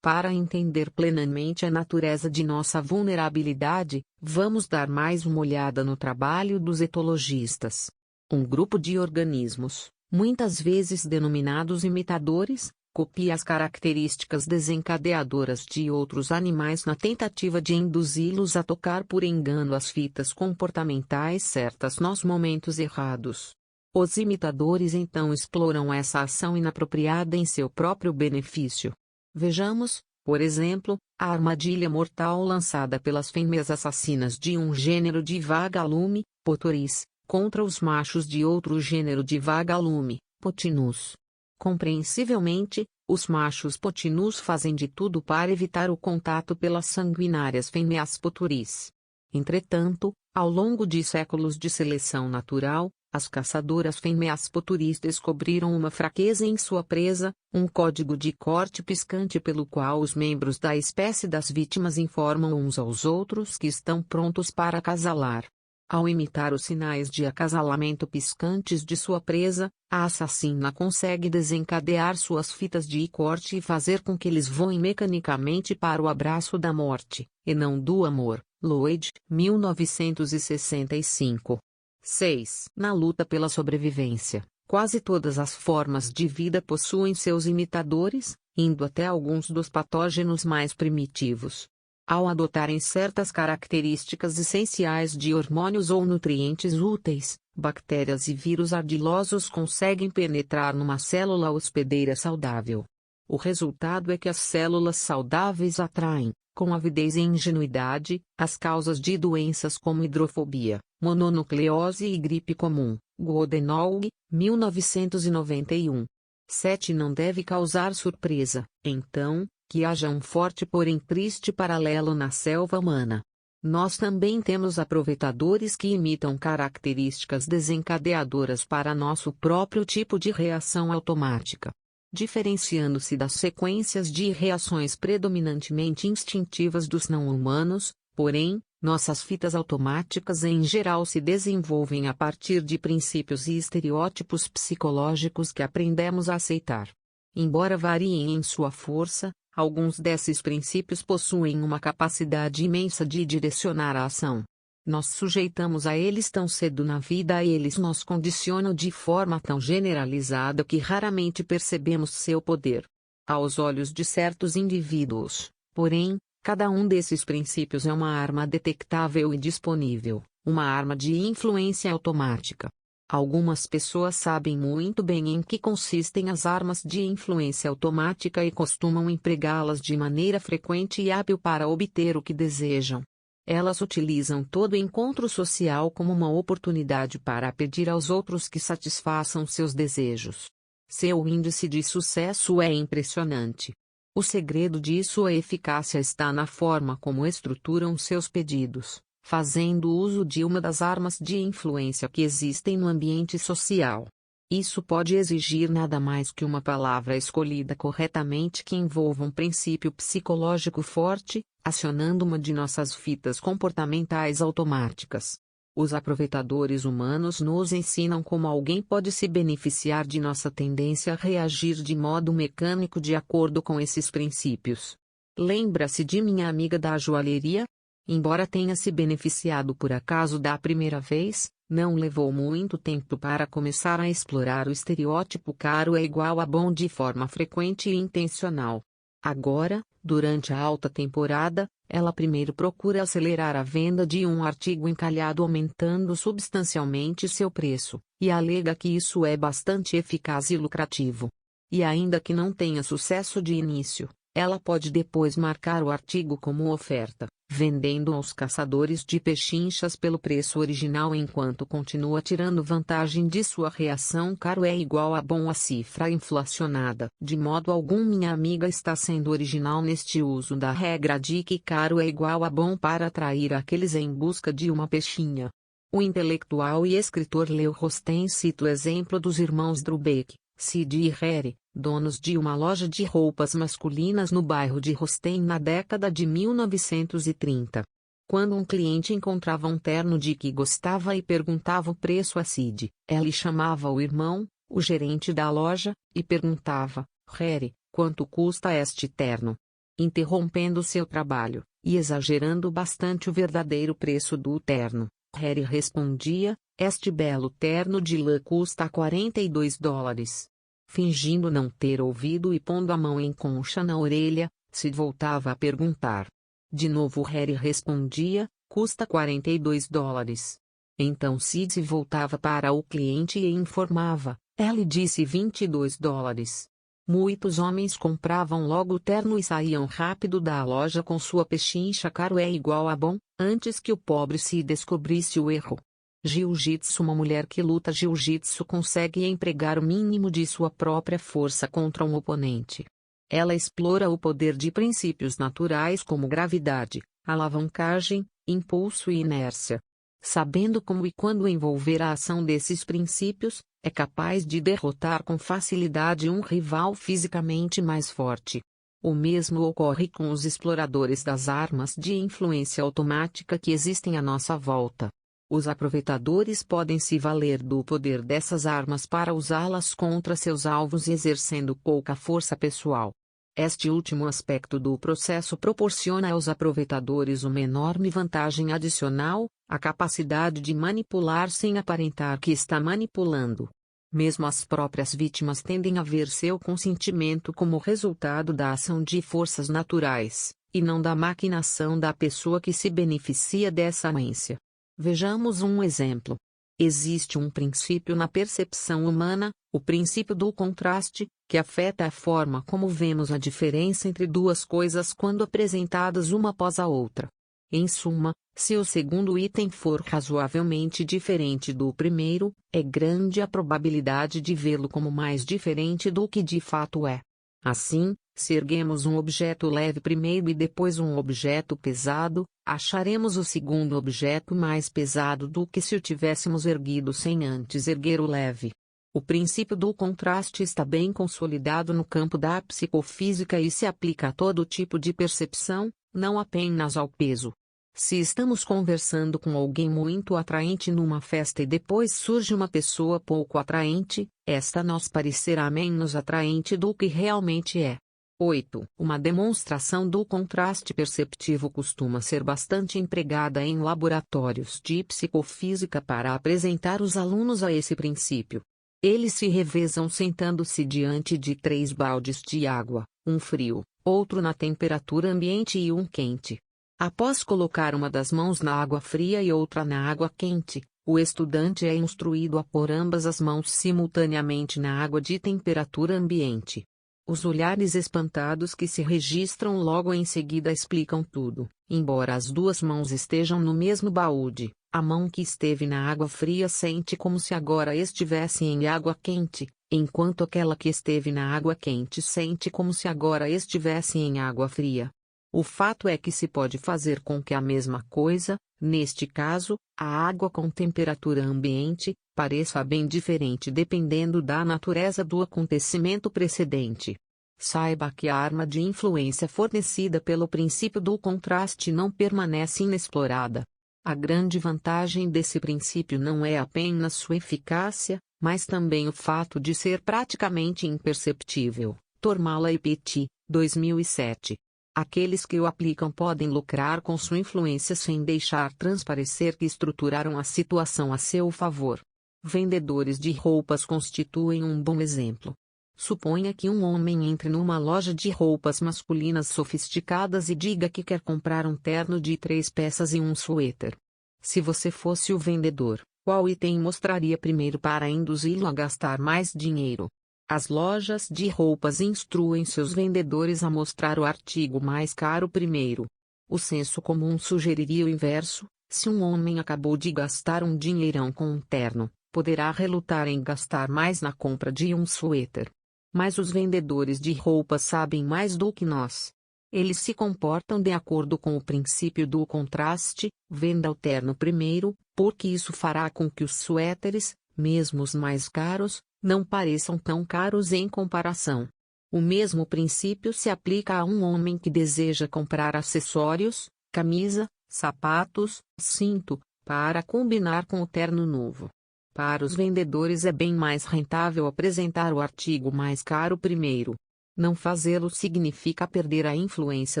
Para entender plenamente a natureza de nossa vulnerabilidade, vamos dar mais uma olhada no trabalho dos etologistas. Um grupo de organismos, muitas vezes denominados imitadores, copia as características desencadeadoras de outros animais na tentativa de induzi-los a tocar por engano as fitas comportamentais certas nos momentos errados. Os imitadores então exploram essa ação inapropriada em seu próprio benefício. Vejamos, Por exemplo, a armadilha mortal lançada pelas fêmeas assassinas de um gênero de vagalume, Potoris, contra os machos de outro gênero de vagalume, Potinus. Compreensivelmente, os machos Potinus fazem de tudo para evitar o contato pelas sanguinárias fêmeas Potoris. Entretanto, ao longo de séculos de seleção natural, as caçadoras fêmeas Potoris descobriram uma fraqueza em sua presa, um código de corte piscante pelo qual os membros da espécie das vítimas informam uns aos outros que estão prontos para acasalar. Ao imitar os sinais de acasalamento piscantes de sua presa, a assassina consegue desencadear suas fitas de corte e fazer com que eles voem mecanicamente para o abraço da morte, e não do amor. Lloyd, 1965. 6. Na luta pela sobrevivência, quase todas as formas de vida possuem seus imitadores, indo até alguns dos patógenos mais primitivos. Ao adotarem certas características essenciais de hormônios ou nutrientes úteis, bactérias e vírus ardilosos conseguem penetrar numa célula hospedeira saudável. O resultado é que as células saudáveis atraem, com avidez e ingenuidade, as causas de doenças como hidrofobia, mononucleose e gripe comum. Goodenough, 1991. 7. Não deve causar surpresa, então, que haja um forte porém triste paralelo na selva humana. Nós também temos aproveitadores que imitam características desencadeadoras para nosso próprio tipo de reação automática. Diferenciando-se das sequências de reações predominantemente instintivas dos não-humanos, porém, nossas fitas automáticas em geral se desenvolvem a partir de princípios e estereótipos psicológicos que aprendemos a aceitar. Embora variem em sua força, alguns desses princípios possuem uma capacidade imensa de direcionar a ação. Nós sujeitamos a eles tão cedo na vida e eles nos condicionam de forma tão generalizada que raramente percebemos seu poder. Aos olhos de certos indivíduos, porém, cada um desses princípios é uma arma detectável e disponível, uma arma de influência automática. Algumas pessoas sabem muito bem em que consistem as armas de influência automática e costumam empregá-las de maneira frequente e hábil para obter o que desejam. Elas utilizam todo encontro social como uma oportunidade para pedir aos outros que satisfaçam seus desejos. Seu índice de sucesso é impressionante. O segredo de sua eficácia está na forma como estruturam seus pedidos, fazendo uso de uma das armas de influência que existem no ambiente social. Isso pode exigir nada mais que uma palavra escolhida corretamente que envolva um princípio psicológico forte, acionando uma de nossas fitas comportamentais automáticas. Os aproveitadores humanos nos ensinam como alguém pode se beneficiar de nossa tendência a reagir de modo mecânico de acordo com esses princípios. Lembra-se de minha amiga da joalheria? Embora tenha se beneficiado por acaso da primeira vez, não levou muito tempo para começar a explorar o estereótipo caro é igual a bom de forma frequente e intencional. Agora, durante a alta temporada, ela primeiro procura acelerar a venda de um artigo encalhado aumentando substancialmente seu preço, e alega que isso é bastante eficaz e lucrativo. E ainda que não tenha sucesso de início, ela pode depois marcar o artigo como oferta, vendendo aos caçadores de pechinchas pelo preço original enquanto continua tirando vantagem de sua reação caro é igual a bom a cifra inflacionada. De modo algum minha amiga está sendo original neste uso da regra de que caro é igual a bom para atrair aqueles em busca de uma pechinha. O intelectual e escritor Leo Rosten cita o exemplo dos irmãos Drubeck, Sid e Harry, donos de uma loja de roupas masculinas no bairro de Rosten na década de 1930. Quando um cliente encontrava um terno de que gostava e perguntava o preço a Sid, ele chamava o irmão, o gerente da loja, e perguntava: Harry, quanto custa este terno? Interrompendo seu trabalho, e exagerando bastante o verdadeiro preço do terno, Harry respondia: este belo terno de lã custa $42. Fingindo não ter ouvido e pondo a mão em concha na orelha, Sid voltava a perguntar. De novo Harry respondia: custa $42. Então Sid se voltava para o cliente e informava: ele disse $22. Muitos homens compravam logo o terno e saíam rápido da loja com sua pechincha caro é igual a bom, antes que o pobre se descobrisse o erro. Jiu-jitsu. Uma mulher que luta jiu-jitsu consegue empregar o mínimo de sua própria força contra um oponente. Ela explora o poder de princípios naturais como gravidade, alavancagem, impulso e inércia. Sabendo como e quando envolver a ação desses princípios, é capaz de derrotar com facilidade um rival fisicamente mais forte. O mesmo ocorre com os exploradores das armas de influência automática que existem à nossa volta. Os aproveitadores podem se valer do poder dessas armas para usá-las contra seus alvos exercendo pouca força pessoal. Este último aspecto do processo proporciona aos aproveitadores uma enorme vantagem adicional, a capacidade de manipular sem aparentar que está manipulando. Mesmo as próprias vítimas tendem a ver seu consentimento como resultado da ação de forças naturais, e não da maquinação da pessoa que se beneficia dessa ânsia. Vejamos um exemplo. Existe um princípio na percepção humana, o princípio do contraste, que afeta a forma como vemos a diferença entre duas coisas quando apresentadas uma após a outra. Em suma, se o segundo item for razoavelmente diferente do primeiro, é grande a probabilidade de vê-lo como mais diferente do que de fato é. Assim, se erguemos um objeto leve primeiro e depois um objeto pesado, acharemos o segundo objeto mais pesado do que se o tivéssemos erguido sem antes erguer o leve. O princípio do contraste está bem consolidado no campo da psicofísica e se aplica a todo tipo de percepção, não apenas ao peso. Se estamos conversando com alguém muito atraente numa festa e depois surge uma pessoa pouco atraente, esta nos parecerá menos atraente do que realmente é. 8. Uma demonstração do contraste perceptivo costuma ser bastante empregada em laboratórios de psicofísica para apresentar os alunos a esse princípio. Eles se revezam sentando-se diante de 3 baldes de água, um frio, outro na temperatura ambiente e um quente. Após colocar uma das mãos na água fria e outra na água quente, o estudante é instruído a pôr ambas as mãos simultaneamente na água de temperatura ambiente. Os olhares espantados que se registram logo em seguida explicam tudo. Embora as 2 mãos estejam no mesmo balde, a mão que esteve na água fria sente como se agora estivesse em água quente, enquanto aquela que esteve na água quente sente como se agora estivesse em água fria. O fato é que se pode fazer com que a mesma coisa, neste caso, a água com temperatura ambiente, pareça bem diferente dependendo da natureza do acontecimento precedente. Saiba que a arma de influência fornecida pelo princípio do contraste não permanece inexplorada. A grande vantagem desse princípio não é apenas sua eficácia, mas também o fato de ser praticamente imperceptível. Tormala e Petit, 2007. Aqueles que o aplicam podem lucrar com sua influência sem deixar transparecer que estruturaram a situação a seu favor. Vendedores de roupas constituem um bom exemplo. Suponha que um homem entre numa loja de roupas masculinas sofisticadas e diga que quer comprar um terno de 3 peças e um suéter. Se você fosse o vendedor, qual item mostraria primeiro para induzi-lo a gastar mais dinheiro? As lojas de roupas instruem seus vendedores a mostrar o artigo mais caro primeiro. O senso comum sugeriria o inverso: se um homem acabou de gastar um dinheirão com um terno, poderá relutar em gastar mais na compra de um suéter. Mas os vendedores de roupas sabem mais do que nós. Eles se comportam de acordo com o princípio do contraste: venda o terno primeiro, porque isso fará com que os suéteres, mesmo os mais caros, não pareçam tão caros em comparação. O mesmo princípio se aplica a um homem que deseja comprar acessórios, camisa, sapatos, cinto, para combinar com o terno novo. Para os vendedores é bem mais rentável apresentar o artigo mais caro primeiro. Não fazê-lo significa perder a influência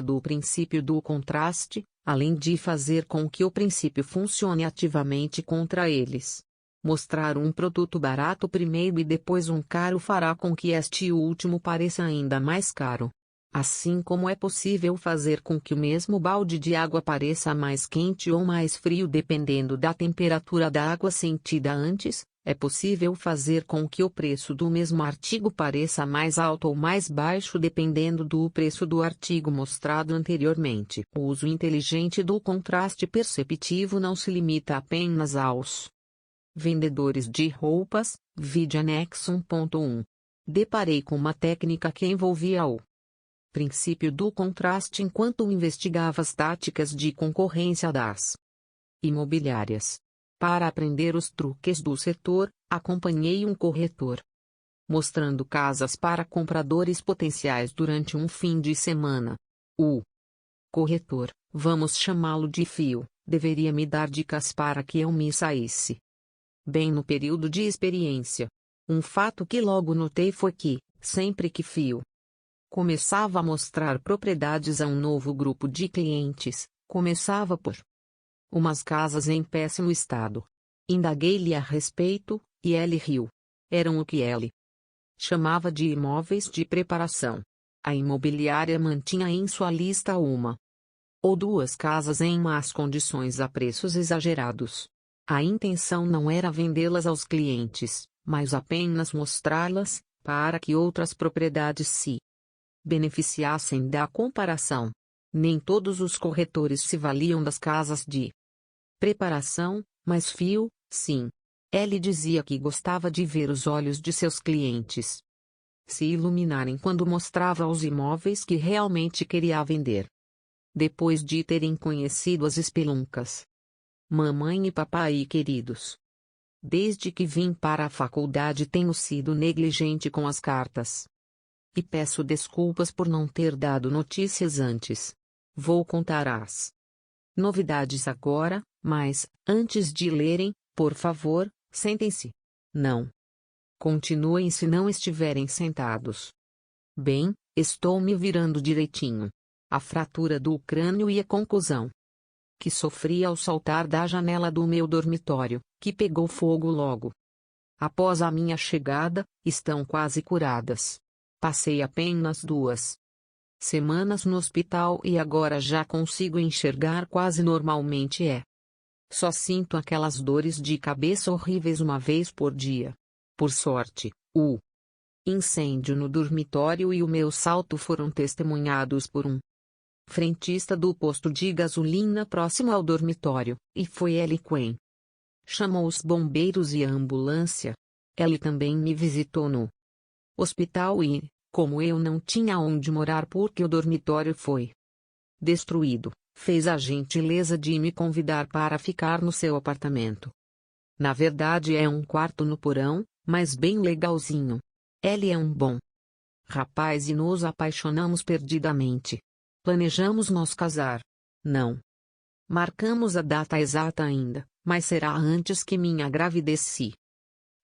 do princípio do contraste, além de fazer com que o princípio funcione ativamente contra eles. Mostrar um produto barato primeiro e depois um caro fará com que este último pareça ainda mais caro. Assim como é possível fazer com que o mesmo balde de água pareça mais quente ou mais frio dependendo da temperatura da água sentida antes, É possível fazer com que o preço do mesmo artigo pareça mais alto ou mais baixo dependendo do preço do artigo mostrado anteriormente. O uso inteligente do contraste perceptivo não se limita apenas aos vendedores de roupas. Vide anexo 1.1. Deparei com uma técnica que envolvia o princípio do contraste enquanto investigava as táticas de concorrência das imobiliárias. Para aprender os truques do setor, acompanhei um corretor mostrando casas para compradores potenciais durante um fim de semana. O corretor, vamos chamá-lo de Fio, deveria me dar dicas para que eu me saísse bem no período de experiência. Um fato que logo notei foi que, sempre que Fio começava a mostrar propriedades a um novo grupo de clientes, começava por umas casas em péssimo estado. Indaguei-lhe a respeito, e ele riu. Eram o que ele chamava de imóveis de preparação. A imobiliária mantinha em sua lista uma ou duas casas em más condições a preços exagerados. A intenção não era vendê-las aos clientes, mas apenas mostrá-las, para que outras propriedades se beneficiassem da comparação. Nem todos os corretores se valiam das casas de preparação, mas Fio, sim. Ele dizia que gostava de ver os olhos de seus clientes se iluminarem quando mostrava os imóveis que realmente queria vender. Depois de terem conhecido as espeluncas, mamãe e papai queridos, desde que vim para a faculdade tenho sido negligente com as cartas. E peço desculpas por não ter dado notícias antes. Vou contar as novidades agora, mas, antes de lerem, por favor, sentem-se. Não. Continuem se não estiverem sentados. Bem, estou me virando direitinho. A fratura do crânio e a contusão que sofri ao saltar da janela do meu dormitório, que pegou fogo logo após a minha chegada, estão quase curadas. Passei apenas 2 semanas no hospital e agora já consigo enxergar quase normalmente. Só sinto aquelas dores de cabeça horríveis uma vez por dia. Por sorte, o incêndio no dormitório e o meu salto foram testemunhados por um frentista do posto de gasolina próximo ao dormitório, e foi ele quem chamou os bombeiros e a ambulância. Ele também me visitou no hospital e, como eu não tinha onde morar porque o dormitório foi destruído, fez a gentileza de me convidar para ficar no seu apartamento. Na verdade é um quarto no porão, mas bem legalzinho. Ele é um bom rapaz e nos apaixonamos perdidamente. Planejamos nos casar. Não marcamos a data exata ainda, mas será antes que minha gravidez se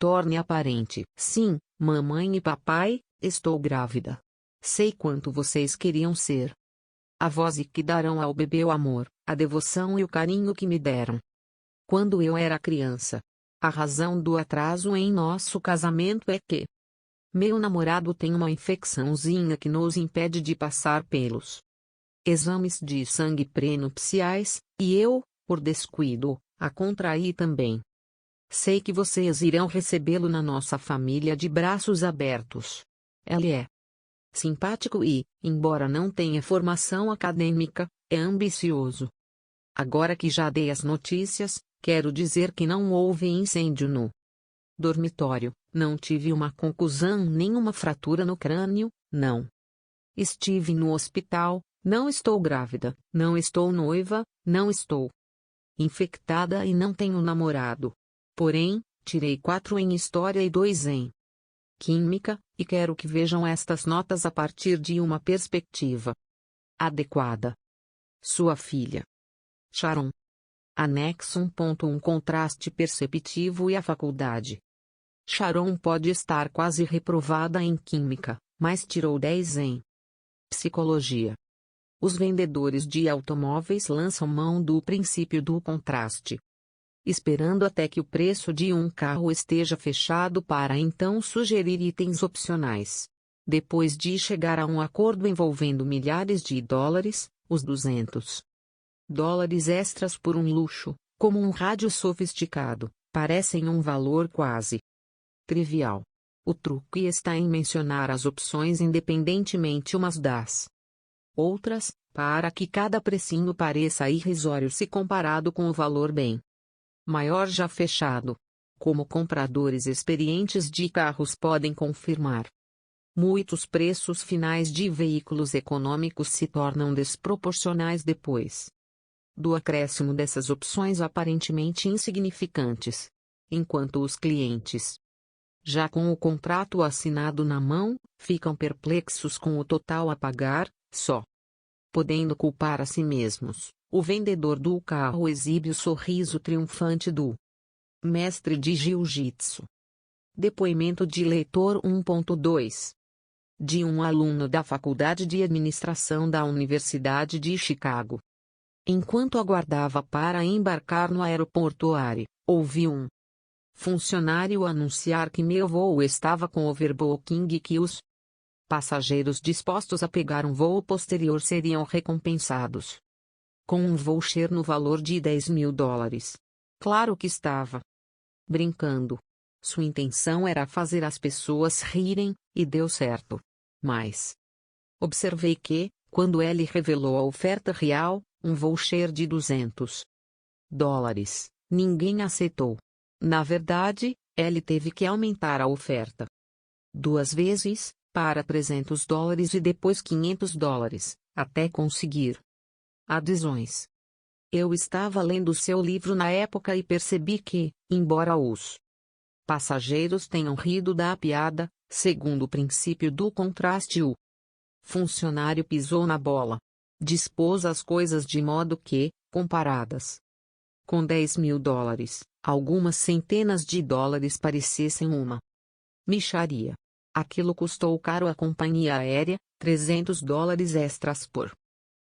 torne aparente. Sim, mamãe e papai, estou grávida. Sei quanto vocês queriam ser avós e que darão ao bebê o amor, a devoção e o carinho que me deram quando eu era criança. A razão do atraso em nosso casamento é que meu namorado tem uma infecçãozinha que nos impede de passar pelos exames de sangue pré-nupciais, e eu, por descuido, a contraí também. Sei que vocês irão recebê-lo na nossa família de braços abertos. Ele é simpático e, embora não tenha formação acadêmica, é ambicioso. Agora que já dei as notícias, quero dizer que não houve incêndio no dormitório, não tive uma contusão nem uma fratura no crânio, não. Estive no hospital, não estou grávida, não estou noiva, não estou infectada e não tenho namorado. Porém, tirei 4 em História e 2 em Química, e quero que vejam estas notas a partir de uma perspectiva adequada. Sua filha, Sharon. Anexo 1.1 Contraste perceptivo e a faculdade. Sharon pode estar quase reprovada em Química, mas tirou 10 em Psicologia. Os vendedores de automóveis lançam mão do princípio do contraste, esperando até que o preço de um carro esteja fechado para então sugerir itens opcionais. Depois de chegar a um acordo envolvendo milhares de dólares, os $200 extras por um luxo, como um rádio sofisticado, parecem um valor quase trivial. O truque está em mencionar as opções independentemente umas das outras, para que cada precinho pareça irrisório se comparado com o valor bem maior já fechado. Como compradores experientes de carros podem confirmar, muitos preços finais de veículos econômicos se tornam desproporcionais depois do acréscimo dessas opções aparentemente insignificantes, enquanto os clientes, já com o contrato assinado na mão, ficam perplexos com o total a pagar, só podendo culpar a si mesmos. O vendedor do carro exibe o sorriso triunfante do mestre de jiu-jitsu. Depoimento de leitor 1.2 de um aluno da Faculdade de Administração da Universidade de Chicago. Enquanto aguardava para embarcar no aeroporto Arie, ouvi um funcionário anunciar que meu voo estava com overbooking e que os passageiros dispostos a pegar um voo posterior seriam recompensados com um voucher no valor de $10.000. Claro que estava brincando. Sua intenção era fazer as pessoas rirem, e deu certo. Mas observei que, quando ele revelou a oferta real, um voucher de $200, ninguém aceitou. Na verdade, ele teve que aumentar a oferta 2 vezes, para $300 e depois $500, até conseguir adesões. Eu estava lendo seu livro na época e percebi que, embora os passageiros tenham rido da piada, segundo o princípio do contraste, o funcionário pisou na bola. Dispôs as coisas de modo que, comparadas com $10.000, algumas centenas de dólares parecessem uma mixaria. Aquilo custou caro à companhia aérea, $300 extras por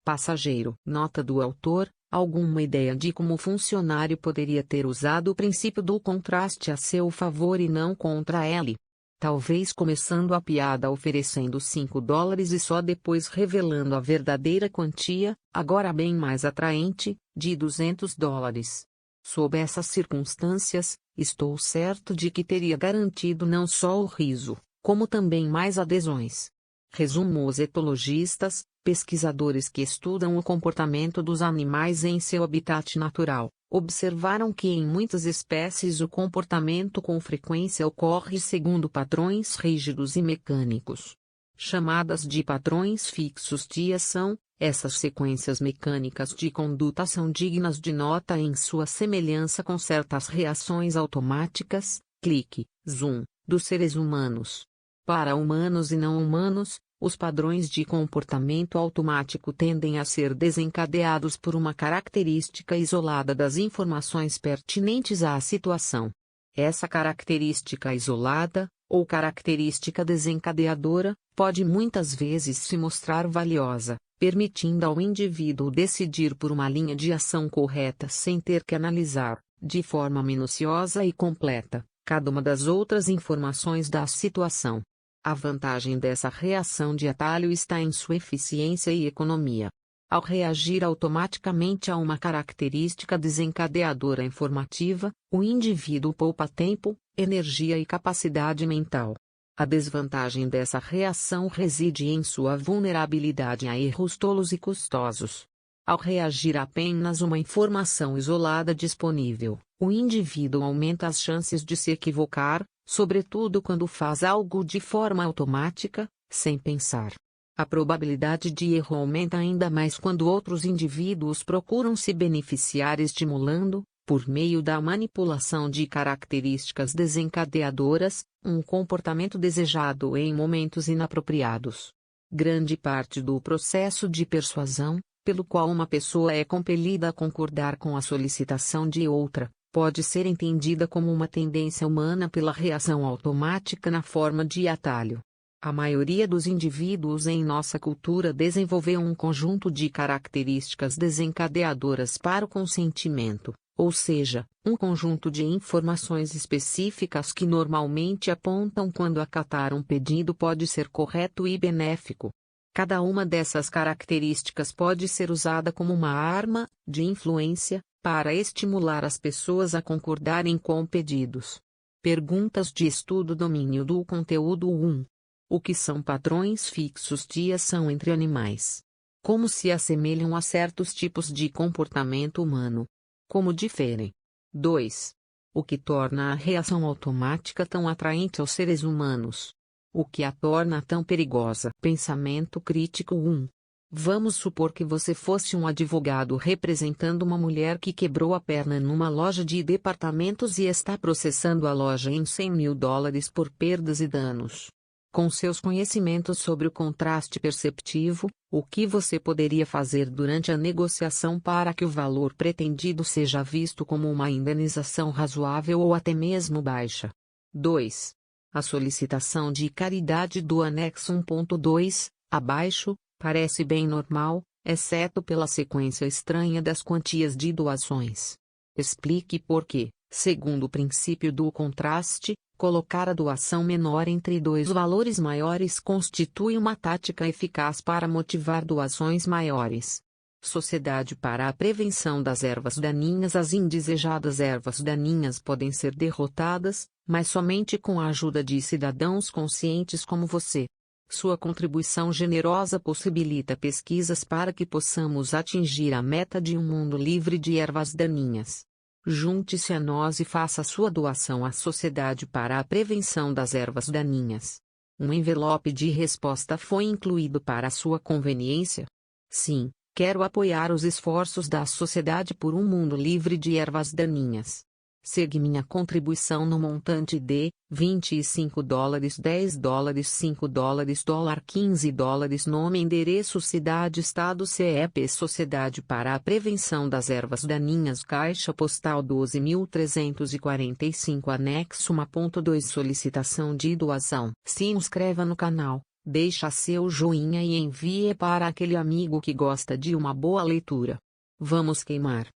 passageiro. Nota do autor: alguma ideia de como o funcionário poderia ter usado o princípio do contraste a seu favor e não contra ele? Talvez começando a piada oferecendo $5 e só depois revelando a verdadeira quantia, agora bem mais atraente, de $200. Sob essas circunstâncias, estou certo de que teria garantido não só o riso, como também mais adesões. Resumo: os etologistas, pesquisadores que estudam o comportamento dos animais em seu habitat natural, observaram que em muitas espécies o comportamento com frequência ocorre segundo padrões rígidos e mecânicos, chamadas de padrões fixos de ação. Essas sequências mecânicas de conduta são dignas de nota em sua semelhança com certas reações automáticas, clique, zoom, dos seres humanos. Para humanos e não humanos, os padrões de comportamento automático tendem a ser desencadeados por uma característica isolada das informações pertinentes à situação. Essa característica isolada, ou característica desencadeadora, pode muitas vezes se mostrar valiosa, permitindo ao indivíduo decidir por uma linha de ação correta sem ter que analisar, de forma minuciosa e completa, cada uma das outras informações da situação. A vantagem dessa reação de atalho está em sua eficiência e economia. Ao reagir automaticamente a uma característica desencadeadora informativa, o indivíduo poupa tempo, energia e capacidade mental. A desvantagem dessa reação reside em sua vulnerabilidade a erros tolos e custosos. Ao reagir a apenas uma informação isolada disponível, o indivíduo aumenta as chances de se equivocar, sobretudo quando faz algo de forma automática, sem pensar. A probabilidade de erro aumenta ainda mais quando outros indivíduos procuram se beneficiar estimulando, por meio da manipulação de características desencadeadoras, um comportamento desejado em momentos inapropriados. Grande parte do processo de persuasão, pelo qual uma pessoa é compelida a concordar com a solicitação de outra, pode ser entendida como uma tendência humana pela reação automática na forma de atalho. A maioria dos indivíduos em nossa cultura desenvolveu um conjunto de características desencadeadoras para o consentimento, ou seja, um conjunto de informações específicas que normalmente apontam quando acatar um pedido pode ser correto e benéfico. Cada uma dessas características pode ser usada como uma arma de influência, para estimular as pessoas a concordarem com pedidos. Perguntas de estudo. Domínio do conteúdo. 1. O que são padrões fixos de ação entre animais? Como se assemelham a certos tipos de comportamento humano? Como diferem? 2. O que torna a reação automática tão atraente aos seres humanos? O que a torna tão perigosa? Pensamento crítico. 1. Vamos supor que você fosse um advogado representando uma mulher que quebrou a perna numa loja de departamentos e está processando a loja em $100.000 por perdas e danos. Com seus conhecimentos sobre o contraste perceptivo, o que você poderia fazer durante a negociação para que o valor pretendido seja visto como uma indenização razoável ou até mesmo baixa? 2. A solicitação de caridade do anexo 1.2, abaixo, parece bem normal, exceto pela sequência estranha das quantias de doações. Explique por quê. Segundo o princípio do contraste, colocar a doação menor entre dois valores maiores constitui uma tática eficaz para motivar doações maiores. Sociedade para a Prevenção das Ervas Daninhas. As indesejadas ervas daninhas podem ser derrotadas, mas somente com a ajuda de cidadãos conscientes como você. Sua contribuição generosa possibilita pesquisas para que possamos atingir a meta de um mundo livre de ervas daninhas. Junte-se a nós e faça sua doação à Sociedade para a Prevenção das Ervas Daninhas. Um envelope de resposta foi incluído para a sua conveniência? Sim, quero apoiar os esforços da Sociedade por um mundo livre de ervas daninhas. Segue minha contribuição no montante de $25, $10, $5, $15. Nome, endereço, cidade, estado, CEP. Sociedade para a Prevenção das Ervas Daninhas. Caixa Postal 12.345. Anexo 1.2. Solicitação de doação. Se inscreva no canal, deixa seu joinha e envie para aquele amigo que gosta de uma boa leitura. Vamos queimar